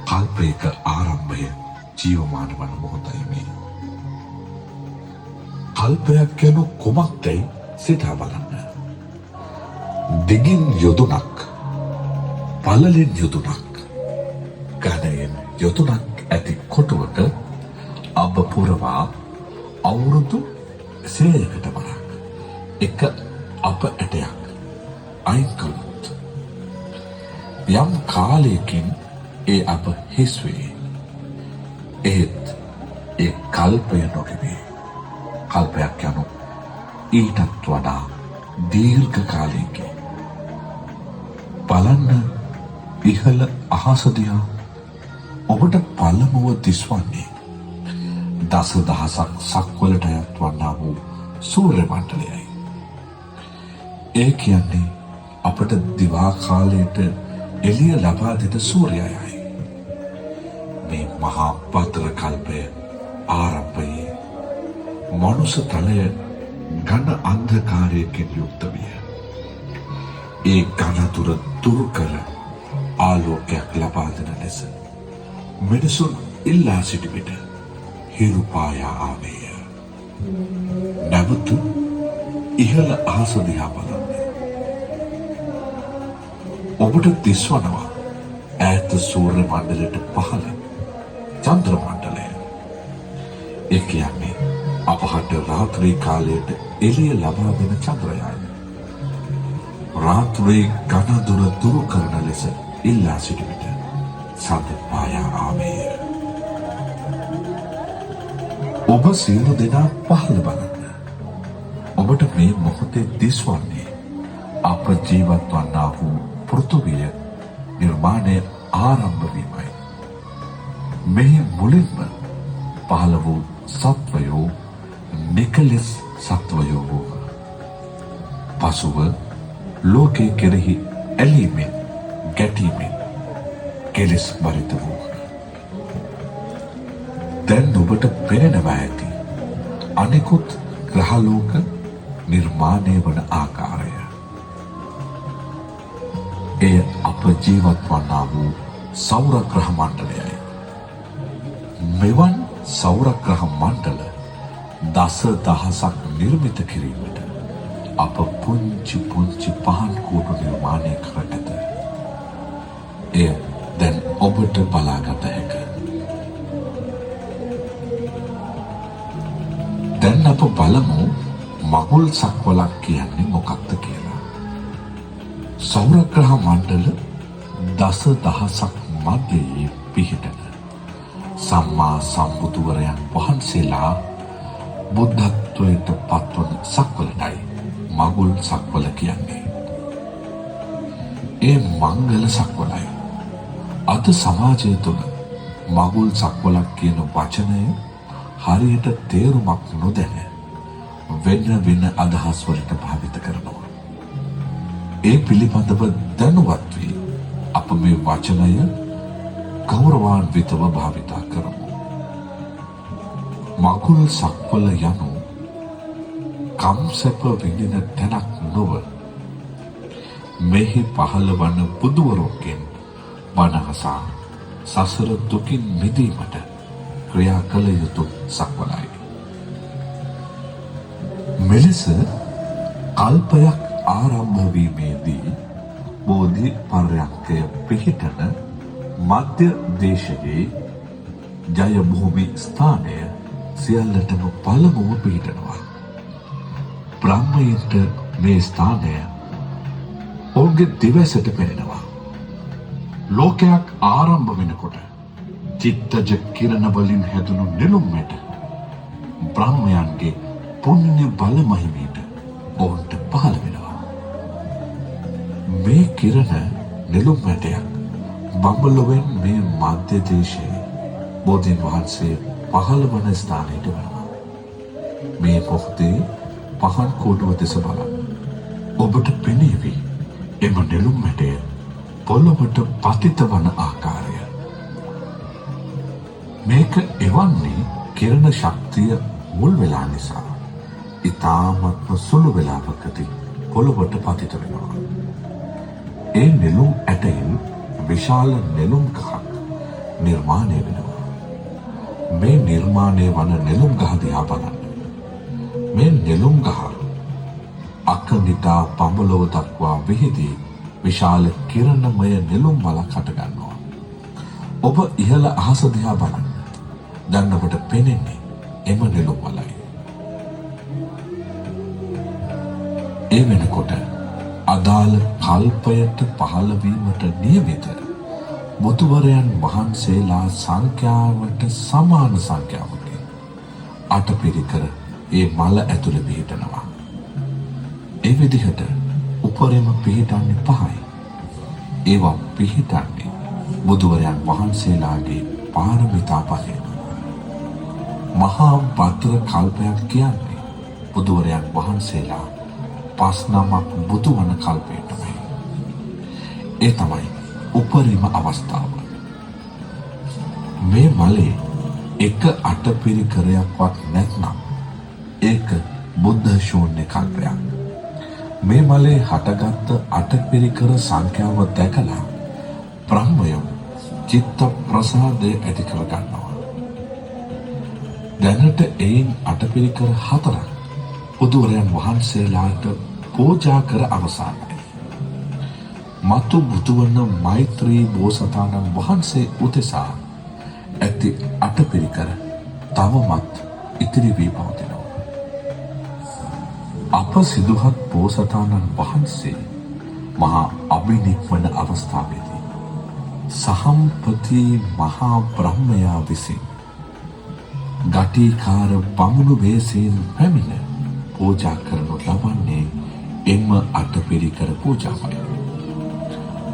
කල්පයක ආරම්භය ජීවමාන වන මොහොතයි මේ. කල්පයක් යනු කුමක්දැයි සිතා බලන්න. දිගින් යොදුනක්, පළලෙන් යොදුනක්, ඝනයෙන් යොදුනක් ඇති කොටුවක අබ පුරවා අවුරුදු 100කට වරක් එක අප ඇටයක් අයින් කළොත් යම් කාලයකින් ඒ අප හිස් වේ. ඒත් ඒ කල්පය නොවේ. කල්පයක් යනු ඊටත් වඩා දීර්ඝ කාලයකි. බලන්න ඉහළ අහස දිහා. ඔබට පළමුව දිස්වන්නේ දසදහසක් සක්වලට අයත් වන්නා වූ සූර්ය මණ්ඩලයයි. ඒ කියන්නේ අපට දිවා කාලයට එළිය ලබා දෙන සූර්යයයි. මේ මහා පතර කල්පය ආරම්භයේ මනුෂ්‍ය තලය ඝන අන්ධකාරයකින් යුක්ත විය. ඒ ඝන තුර දුරු කර ආලෝකයක් ලබා දෙන ලෙස මිනිසුන් ඉල්ලා සිටි විට හිරු පායා ආවේය. නැවත ඉහළ අහස දිහා බලන්න. ඔබට දිස්වනවා ඈත සූර්ය මණ්ඩලයට පහළ චන්ද්‍ර මණ්ඩලය. ඒ කියන්නේ අපහට රාත්‍රී කාලයට එළිය ලබා දෙන චන්ද්‍රයයි. රාත්‍රී ඝන දුර දුරු කරන ලෙස ඉල්ලා සිටි විට සඳ පායා ආවේය. ඔබ සියලු දෙනා පහළ බලන්න. ඔබට මේ මොහොතේ දිස්වන්නේ අප ජීවත් වන්නා වූ පෘථුවිය නිර්මාණය ආරම්භ වීමයි. මෙහි මුලින්ම පහළ වූ සත්වයෝ නිකලෙස් සත්වයෝ වූහ. පසුව ලෝකයේ කෙරෙහි ඇලීමෙන් ගැටීමෙන් කෙලෙස් බරිත වූහ. දැන් ඔබට පෙනෙනවා ඇති අනෙකුත් ග්‍රහලෝක නිර්මාණය වන ආකාරය. එය අප ජීවත් වන්නා වූ සෞර ග්‍රහ මණ්ඩලයයි. මෙවන් සෞර ග්‍රහ මණ්ඩල දසදහසක් නිර්මිත කිරීමට අප පුංචි පුංචි පහන් කූඩු නිර්මාණය කර ඇත. එය දැන් ඔබට බලාගත හැක. දැන් අප බලමු මගුල් සක්වලක් කියන්නේ මොකක්ද කියලා. සෞර ග්‍රහ මණ්ඩල දසදහසක් මැදේ පිහිටන සම්මා සම්බුදුවරයන් වහන්සේලා බුද්ධත්වයට පත්වන සක්වලටයි මගුල් සක්වල කියන්නේ. ඒ මංගල සක්වලයි. අද සමාජය තුළ මගුල් සක්වලක් කියන වචනය හරියට තේරුමක් නොදැන වෙන වෙන අදහස් වලට භාවිත කරනවා. ඒ පිළිබඳව දැනුවත් වී අප මේ වචනය ගෞරවාන්විතව භාවිතා කරමු. මගුල් සක්වල යනු කම්සප විඳින තැනක් නොව මෙහි පහළ වන බුදුවරෝගෙන් වනහසා සසර දුකින් මිදීමට ක්‍රියා කළ යුතු සක්වලයි. මෙලෙස කල්පයක් ආරම්භ වීමේදී බෝධි පර්යන්කය පිහිටන මධ්‍ය දේශයේ ජය භූමි ස්ථානය සියල්ලටම පළමුව පිහිටනවා. බ්‍රහ්මයන්ට මේ ස්ථානය ඔවුන්ගේ දිවසට පෙනෙනවා. ලෝකයක් ආරම්භ වෙනකොට චිත්තජ කිරණ වලින් හැදුණු නෙළුම්මැට බ්‍රහ්මයන්ගේ පුණ්‍ය බල මහිමයට ඔවුන්ට පහළ වෙනවා. මේ කිරණ නෙළුම්මැටයක් බඹලොවෙන් මේ මධ්‍ය දේශයේ බෝධීන් වහන්සේ පහළ වන ස්ථානයට වෙනවා. මේ මොහොතේ පහන් කෝටුව දෙස බලන්න. ඔබට පෙනේවි එම නෙළුම්මැටය පොළොවට පතිත වන ආකාරය. මේක එවන්නේ කිරණ ශක්තිය මුල් වෙලා නිසා ඉතාමත්ම සුළු වෙලාවකදී පොළොවට පතිත වෙනවා. ඒ නෙළුම් ඇටයෙන් විශාල නෙළුම් ගහක් නිර්මාණය වෙනවා. මේ නිර්මාණය වන නෙළුම් ගහ දිහා බලන්න. මේ නෙළුම් ගහ අකනිටා පඹලව දක්වා විහිදී විශාල කිරණමය නෙළුම් මලක් හට ගන්නවා. ඔබ ඉහළ අහස දිහා බලන්න. දැන් ඔබට පෙනෙන්නේ එම නෙළුම් මලයි. ඒ වෙනකොට අදාළ කල්පයට පහළ වීමට නියමිත බුදුවරයන් වහන්සේලා සංඛ්‍යාවට සමාන සංඛ්‍යාවකින් අටපිරිකර ඒ මල ඇතුළේ පිහිටනවා. ඒ විදිහට උපරිම පිහිටන්නේ පහයි. ඒවා පිහිටන්නේ බුදුවරයන් වහන්සේලාගේ පාරමිතා පහෙන්. මහා භද්‍ර කල්පයක් කියන්නේ බුදුවරයන් වහන්සේලා 5 නමක් බුදු වන කල්පයටමයි. ඒ තමයි උපරිම අවස්ථාව. මේ මලේ එක අටපිරිකරයක්වත් නැත්නම් ඒක බුද්ධ ශූන්‍ය කල්පයක්. මේ මලේ හටගත්ත අටපිරිකර සංඛ්‍යාව දැකලා බ්‍රහ්මයෝ චිත්ත ප්‍රසාදය ඇති කර ගන්නවා. දැනට එයින් අටපිරිකර 4ක් බුදුරයන් වහන්සේලාට පූජා කර අවසానයි. මතු බුදුවන මෛත්‍රී බෝසතාණන් වහන්සේ උදෙසා ඇති අටපිරිකර තවමත් ඉතිරි වී පවතිනවා. අප සිදුහත් බෝසතාණන් වහන්සේ මහා අභිනික්මන අවස්ථාවේදී සහම්පති මහා බ්‍රහ්මයා විසින් ගටිකාර බමුණු වේසයෙන් පැමිණ පූජා කරනු ලබන්නේ එම අටපිරිකර පූජාවයි.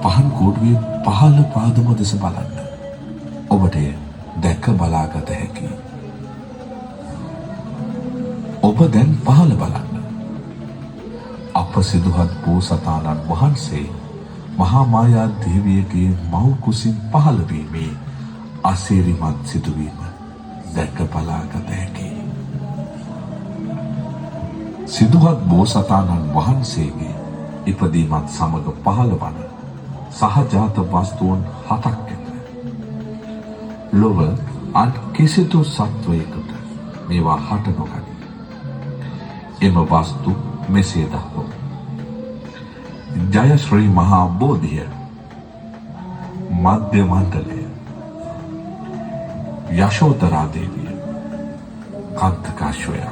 පහන් කෝඩුවේ පහළ පාදම දෙස බලන්න. ඔබට දැක බලාගත හැකි. ඔබ දැන් පහළ බලන්න. අප සිදුහත් බෝසතාණන් වහන්සේ මහා මායා දේවියගේ මව් කුසින් පහළ වීමේ අසිරිමත් සිදුවීම දැක බලාගත හැකි. සිදුහත් බෝසතාණන් වහන්සේගේ ඉපදීමත් සමග පහළ වන සහජාත වස්තුන් 7ක් ඇත. ලොව අන් කිසිදු සත්වයකට මේවා හට නොගනී. එම වස්තු මෙසේ දක්වමු. ජය ශ්‍රී මහා බෝධිය, මධ්‍ය මණ්ඩලය, යශෝදරා දේවිය, කන්තකාශ්වය,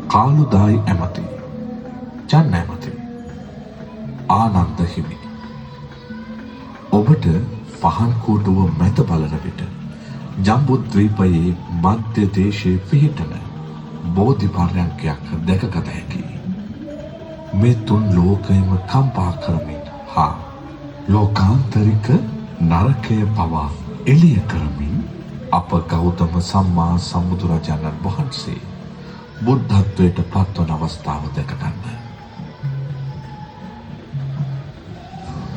කාලුදායි ඇමති, චන්න ඇමති, ආනන්ද හිමි. ඔබට පහන් කෝටුව මැද බලන විට ජම්බුද්වීපයේ මධ්‍ය දේශයේ පිහිටන බෝධි පර්යංකයක් දැකගත හැකියි. මේ තුන් ලෝකයම කම්පා කරමින් හා ලෝකාන්තරික නරකය පවා එළිය කරමින් අප ගෞතම සම්මා සම්බුදුරජාණන් වහන්සේ බුද්ධත්වයට පත්වන අවස්ථාව දැක ගන්න.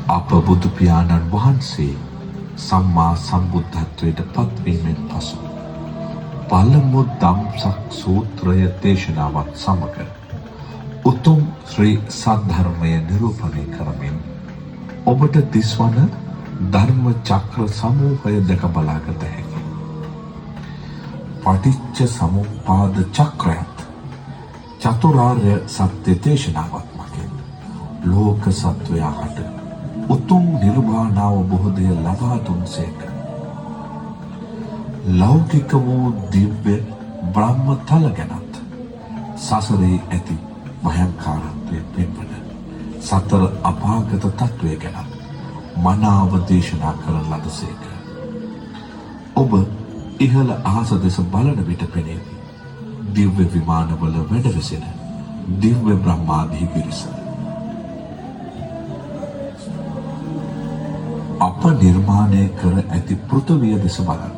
අප බුදු පියාණන් වහන්සේ සම්මා සම්බුද්ධත්වයට පත්වීමෙන් පසු පළමු ධම්සක් සූත්‍රය දේශනාවත් සමග උතුම් ශ්‍රී සද්ධර්මය නිරූපණය කරමින් ඔබට දිස්වන ධර්ම චක්‍ර සමූහය දැක බලාගත හැකි. පටිච්ච සමුප්පාද චක්‍රයත් චතුරාර්ය සත්‍ය දේශනාවත් මගින් ලෝක සත්වයා හට උතුම් නිර්වාණ අවබෝධය ලබා දුන්සේක. ලෞකික වූ දිව්‍ය බ්‍රහ්ම තල ගැනත් සසරේ ඇති භයංකාරත්වය පෙන්වන සතර අපාගත තත්වය ගැනත් මනාව දේශනා කරන ලදසේක. ඔබ ඉහළ අහස දෙස බලන විට පෙනේවි දිව්‍ය විමානවල වැඩවෙසෙන දිව්‍ය බ්‍රහ්මාදී පිරිස. අප නිර්මාණය කර ඇති පෘථිවිය දෙස බලන්න.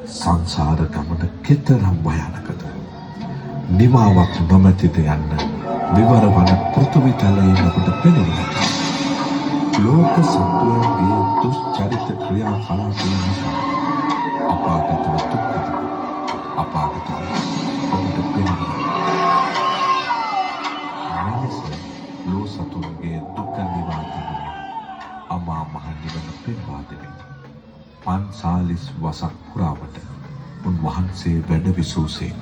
සංසාර ගමන කෙතරම් භයානකද. නිමාවක් නොමැතිද යන්න විවර වන පෘථිවි තලයේ අපට පෙනෙනවා. ලෝක සත්වයන්ගේ දුෂ්චරිත ක්‍රියා කලාපය නිසා අපාගතව දුක්ඛ අපාගතව අපට පෙනෙනවා. මෙලෙස ලෝ සතුන්ගේ දුක නිවාරණය අමා මහ නිවන පෙන්වා දෙමින් පන්සාලිස් වසක් පුරාවට උන්වහන්සේ වැඩ විසූසේක.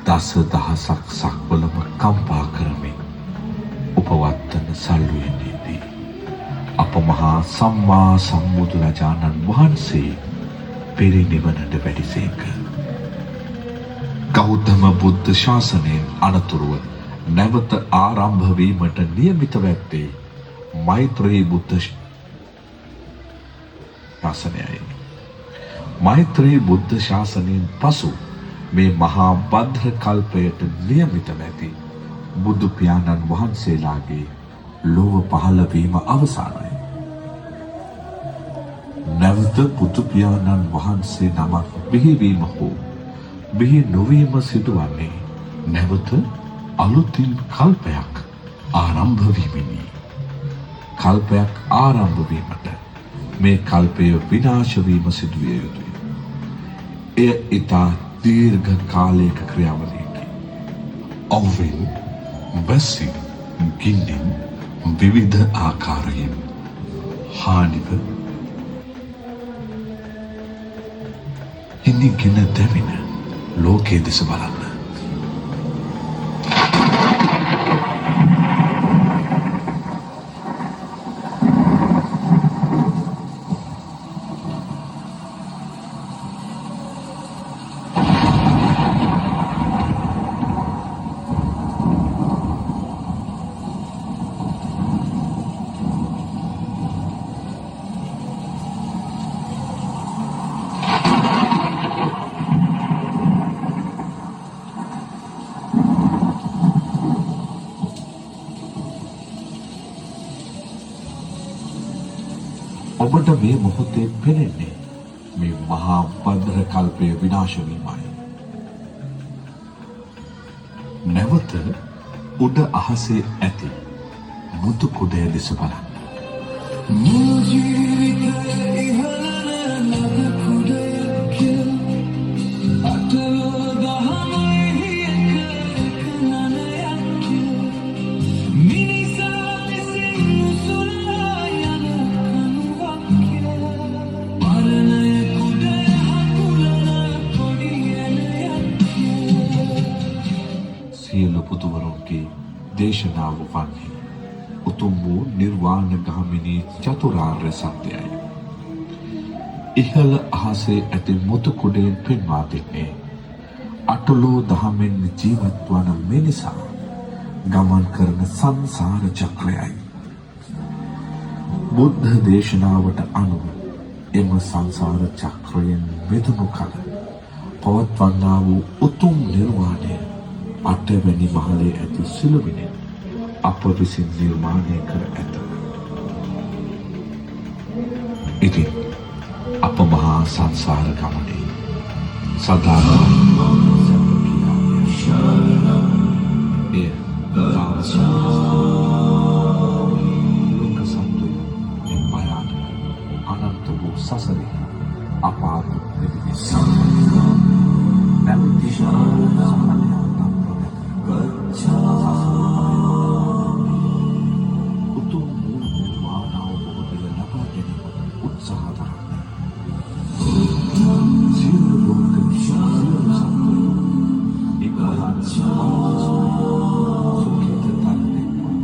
දස දහසක් සක්වලම කම්පා කරමින් උපවත්තන සල්ුවේදී අප මහා සම්මා සම්බුදුරජාණන් වහන්සේ පිරිනිවනට වැඩිසේක. ගෞතම බුද්ධ ශාසනයෙන් අනතුරුව නැවත ආරම්භ වීමට නියමිත වැත්තේ මෛත්‍රී බුද්ධ ශාසනයයි. මෛත්‍රී බුද්ධ ශාසනයෙන් පසු මේ මහා භද්‍ර කල්පයට නියමිත නැති බුදු පියාණන් වහන්සේලාගේ ලෝව පහළ වීම අවසානයි. නැවත බුදු පියාණන් වහන්සේ නමක් බිහිවීම හෝ බිහි නොවීම සිදුවන්නේ නැවත අලුතින් කල්පයක් ආරම්භ වීමෙනි. කල්පයක් ආරම්භ වීමට මේ කල්පය විනාශ වීම සිදුවිය යුතුය. එය ඉතා දීර්ඝ කාලයක ක්‍රියාවලියකි. ඔව්වෙන් බැසින් ගින්නෙන් විවිධ ආකාරයෙන් හානිව ඉනිගෙන දැවෙන ලෝකයේ දෙස බලන්න. ඔබට මේ මොහොතේ පෙනෙන්නේ මේ මහා භද්‍ර කල්පයේ විනාශ වීමයි. නැවත උඩ අහසේ ඇති මුතු කුඩය දෙස බලන්න. සියලු පුදුවරුන්ගේ දේශනාව වන්නේ උතුම් වූ නිර්වාණ ගාමිනී චතුරාර්ය සත්‍යයයි. ඉහළ අහසේ ඇති මුතු කුඩයෙන් පෙන්වා දෙන්නේ අටලෝ දහමෙන් ජීවත් වන මිනිසා ගමන් කරන සංසාර චක්‍රයයි. බුද්ධ දේශනාවට අනුව එම සංසාර චක්‍රයෙන් මිදුණු කල පවත්වන්නා වූ උතුම් නිර්වාණය අටවැනි මහලේ ඇති සිළුමිණෙන් අප විසින් නිර්මාණය කර ඇත. ඉතින් අප මහා සංසාර ගමනේ සදාකාලික එය ලෝක සත්වය මේ භයානක අනන්ත වූ සසරේ අපාත නිවිස නැවති උතුම් වූ නිර්වාණ අවබෝධය ලබා ගැනීමට උත්සාහ දරන්න. සියලු ලෝක සියලු සත්වයෝ ඉක්මහාන සුඛිත තන්නෙක්වා.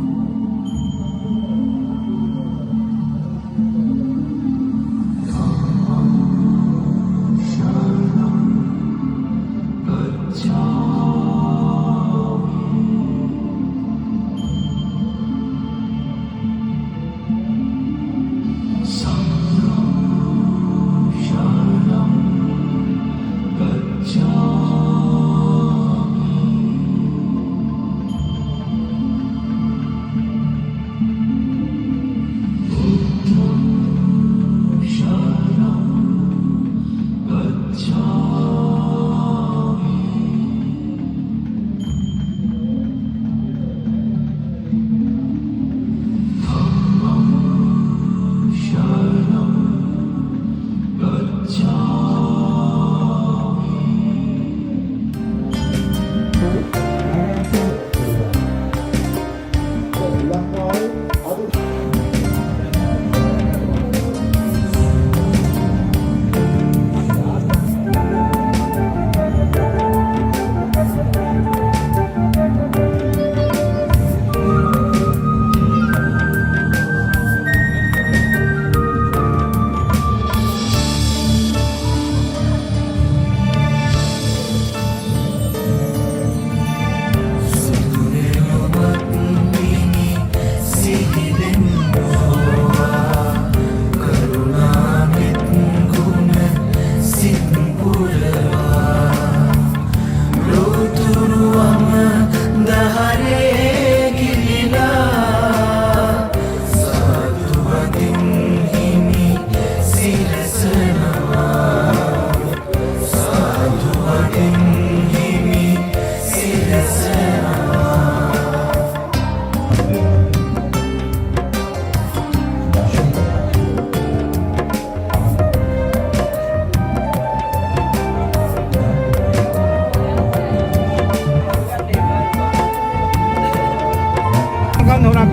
Shall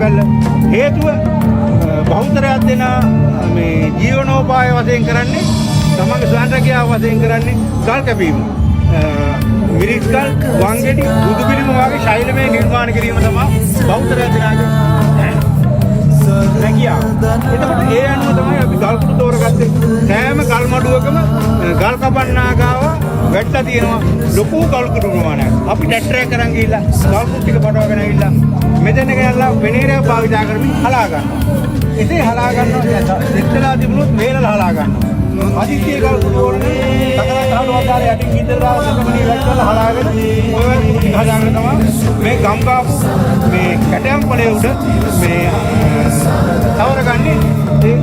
බැල්ල හේතුව බහුතරයක් දෙන මේ ජීවනෝපාය වශයෙන් කරන්නේ තමන්ගේ ස්වයංරැකියාව වශයෙන් කරන්නේ ගල් කැපීම. මිරිස් ගල්, වංගෙඩි, බුදු පිළිම වගේ ශෛලමය නිර්මාණ කිරීම තමයි බහුතරයක් දෙනාගේ රැකියාව. එතකොට ඒ අනුව තමයි අපි ගල් කුඩු තෝරගත්තේ. සෑම ගල් මඩුවකම ගල් කපන්නා ගාව වැටලා තියෙනවා ලොකු ගල් කුඩු ප්‍රමාණයක්. අපි ට්‍රැක්ටරයක් කරන් ගිහිල්ලා ගල් කුඩු ටික පටවගෙන ඇවිල්ලා මෙතන ගෙනල්ලා වෙනේරය භාවිත කරමින් හලා ගන්නවා. ඉතින් හලා ගන්නවා දෙක්කලා තිබුණොත් වේලලා හලා ගන්නවා. අදිත්‍ය ගල් කුඩු වලනේ සකල කහලුවක් දාලා යටින් ගින්දර දාලා කමනේ වැටලා හලාගෙන ඔය කුඩු හදාගෙන තමයි මේ ගම්ගාපු මේ කැටයම් පොලේ උඩ මේ තවරගන්නේ ඒ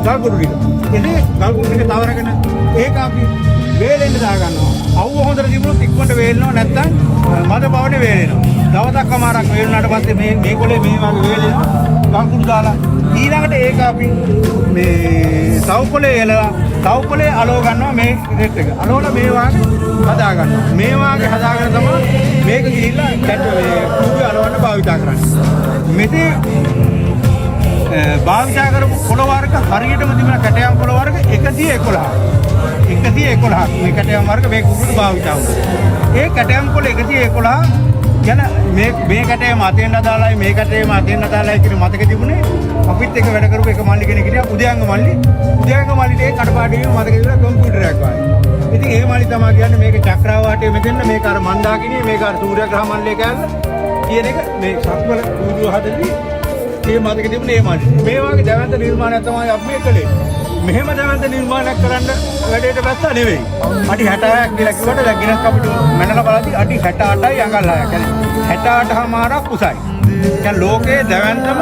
ගල් කුඩු ටික. ඉතින් ගල් කුඩු ටික තවරගෙන ඒක අපි වේලෙන්න දා ගන්නවා. අවුව හොඳට තිබුණොත් ඉක්මනට වේලනවා නැත්නම් මද බවනේ වේලෙනවා. දවසක් අමාරක් වේලුණාට පස්සේ මේ කොලේ මේ වගේ වේලෙනවා. ගල් කුඩු දාලා ඊළඟට ඒක අපි මේ සවුකොලේ එලලා සවුකොලේ අලව ගන්නවා මේ රෙට් එක. අලවලා මේ වාගේ හදා ගන්නවා. මේ වාගේ හදාගෙන තමයි මේක ගිහිල්ලා කුඩු අලවන්න භාවිත කරන්නේ. මෙතේ භාවිත කරපු කොළ වර්ග හරියටම තිබෙන කැටයම් කොළ වර්ග 111ක්. 111ක් මේ කැටයම් වර්ග මේ කුඩුට භාවිත වුණා. ඒ කැටයම් කොළ 111 යන මේ කැටයම අතෙන් අදාළයි මේ කැටයම අතෙන් අදාළයි කියන මතක තිබුණේ අපිත් එක වැඩ කරපු එක මල්ලි කෙනෙක් හිටියා උදයංග මල්ලි. උදයංග මල්ලිට ඒ කඩපාඩියේ මතක තිබුණා කම්පියුටරයක් වගේ. ඉතින් ඒ මල්ලි තමයි කියන්නේ මේක චක්‍රාවාටයේ මෙතෙන් මේක අර මන්දාකිණියේ මේක අර සූර්යග්‍රහ මණ්ඩලයේ කෑල්ල කියන එක මේ සක්වල කුඩුව හදද්දී ඒ මතක තිබුණේ මේ මල්ලි. මේ වගේ දැවැන්ත නිර්මාණයක් තමයි අපි මේ කළේ. මෙහෙම දැවැන්ත නිර්මාණයක් කරන්න වැඩේට බැස්සා නෙවෙයි. අඩි 66ක් කියලා කිව්වට දැන් ගිනස් අපිට මැනලා බලද්දි අඩි 68යි අඟල් 6ක්. يعني 68මාරක් උසයි. දැන් ලෝකයේ දැවැන්තම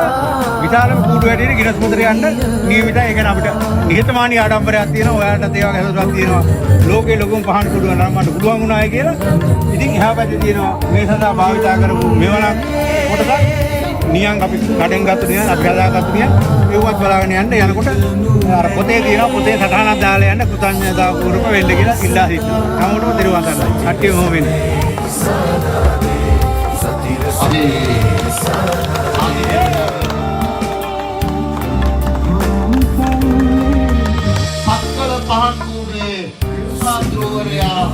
විශාලම කූඩු වැඩේට ගිනස් පොතේ යන්න නියමිතයි. ඒ කියන්නේ අපිට නිහතමානී ආඩම්බරයක් තියෙනවා. ඔයාලටත් ඒ වගේ හදවතක් තියෙනවා. ලෝකයේ ලොකුම පහන් කූඩුව නරඹන්න පුළුවන් වුණායි කියලා. ඉතින් එහා පැත්තේ තියෙනවා මේ සඳහා භාවිත කරපු මෙවණක් කොටසක් නියං අපි කඩෙන් ගත්ත නියං අපි හදාගත්ත නියං ඒවත් බලාගෙන යන්න යනකොට අර පොතේ තියෙනවා පොතේ සටහනක් දාලා යන්න කෘතඥතා පූර්වක වෙන්න කියලා ඉල්ලා සිටිනවා. හැමෝටම දිරුවන් ගන්නයි. කට්ටිය මොහොම වෙන්නේ. සක්වල පහන් කූඩේ සාද්‍රෝවරයා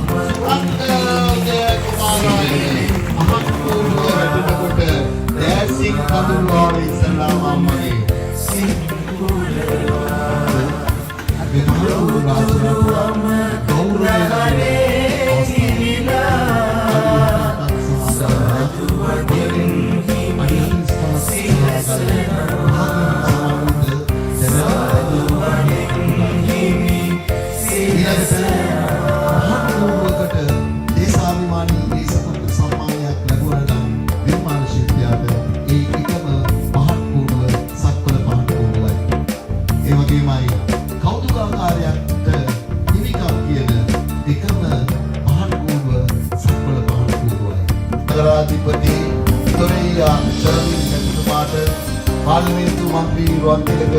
අන්තර්දේ කුමාරයනේ පහන් කූඩුව වැඩිනකොට දැසින් කඳුල්වාලේ ඉස්සලාම අම්මගේ නගරාධිපති තොරේයා ශරණින් මැතිතුමාට පාර්ලිමේන්තු මන්ත්‍රී රුවන්තිලක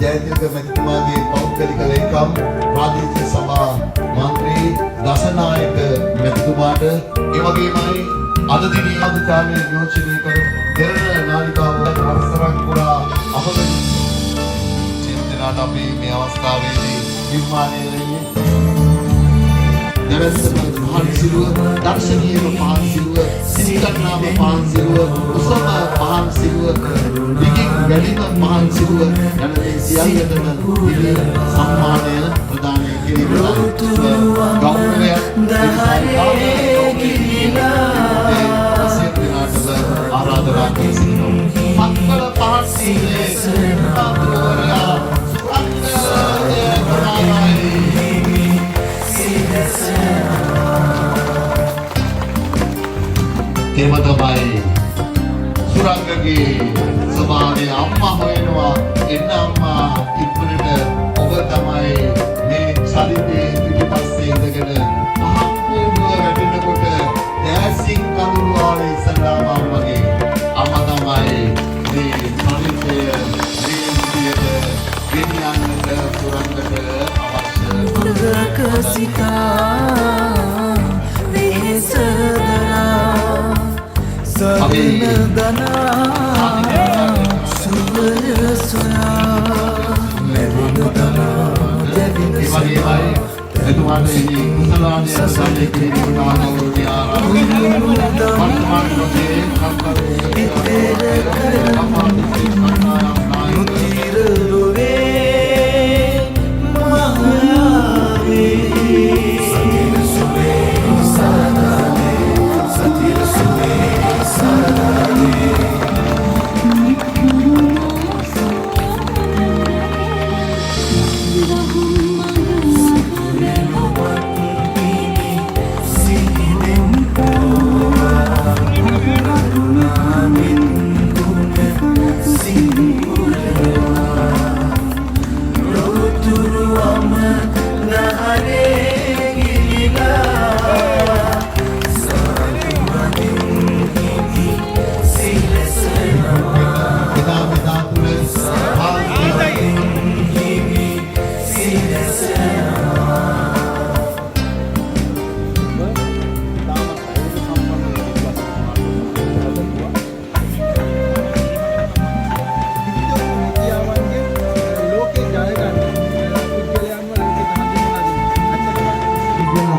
ජයතිලක මැතිතුමාගේ පෞද්ගලික ලේකම් ප්‍රාදේශීය සභා මන්ත්‍රී දසනායක මැතිතුමාට ඒ වගේමයි අද දිනේ අධිකාරිය නියෝජනය කර දෙරණ නාලිකාව අවසරක් පුරා අපගේ චින්තනාට අපි මේ අවස්ථාවේදී නිර්මාණය වෙන්නේ දැවැන්තම පහන් සිරුව, දර්ශනීයම පහන් සිරුව, සිහිගන්නාම පහන් සිරුව, උසම පහන් සිරුව, දිගින් වැඩිම පහන් සිරුව යන මේ සියල්ලටම ඉදිරි සම්මානය ප්‍රදානය කිරීමට ගෞරවය ආරාධනා කරනවා. සක්වල පහන් සිරුවේ සාද්‍රෝවරයා තේම තමයි සුරංගගේ ස්වභාවයේ අම්මා හොයනවා එන්න අම්මා ඉක්මනට ඔබ තමයි මේ ශරීරයේ පිටිපස්සේ ඉඳගෙන අහම්පුව වැටෙනකොට දැසින් කඳුළු ආවේ ඉස්සලාම අම්මගේ අම්මා තමයි මේ ශරීරයේ ජීවිතයට ගෙනියන්නට සුරංගට අවශ්‍ය Sadhana එතුමාට එහි කුසලානය සාධනය කිරීමට ආනවරණීය ආරාධනාව වර්තමාන ප්‍රදේශයේ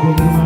විද්‍යාව